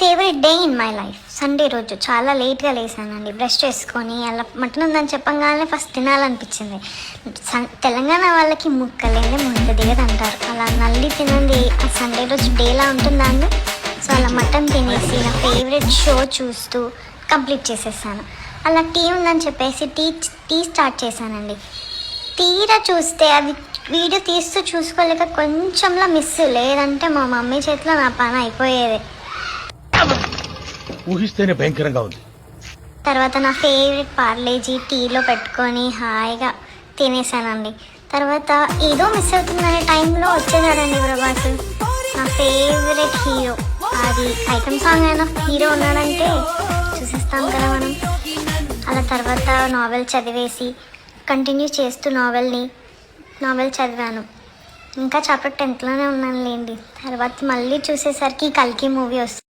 Favourite day in my life. Sunday రోజు చాలా లేట్గా లేసానండి. బ్రష్ చేసుకొని అలా మటన్ ఉందని చెప్పగానే ఫస్ట్ తినాలనిపించింది. తెలంగాణ వాళ్ళకి ముక్కలేని ముద్ద దిగదు అంటారు. అలా నల్లి తినండి ఆ సండే రోజు డేలా ఉంటుందా అండి. సో అలా మటన్ తినేసి నా ఫేవరెట్ షో చూస్తూ కంప్లీట్ చేసేసాను. అలా టీ ఉందని చెప్పేసి టీ స్టార్ట్ చేశానండి. తీరా చూస్తే అది వీడియో తీస్తూ చూసుకోలేక కొంచెంలా మిస్, లేదంటే మా మమ్మీ చేతిలో నా పని అయిపోయేది. ఊహిస్తేనే భయంకరంగా ఉంది. తర్వాత నా ఫేవరెట్ పార్లేజీ టీలో పెట్టుకొని హాయిగా తినేసానండి. తర్వాత ఏదో మిస్ అవుతుందనే టైంలో వచ్చేసాడండి ప్రభాస్, నా ఫేవరెట్ హీరో. అది ఐటమ్ సాంగ్ అయినా హీరో ఉన్నాడంటే చూసేస్తాం కదా మనం. అలా తర్వాత నావెల్ చదివేసి కంటిన్యూ చేస్తూ నావెల్ చదివాను. ఇంకా చాప్టర్ 10th ఉన్నాను లేండి. తర్వాత మళ్ళీ చూసేసరికి కల్కి మూవీ వస్తుంది.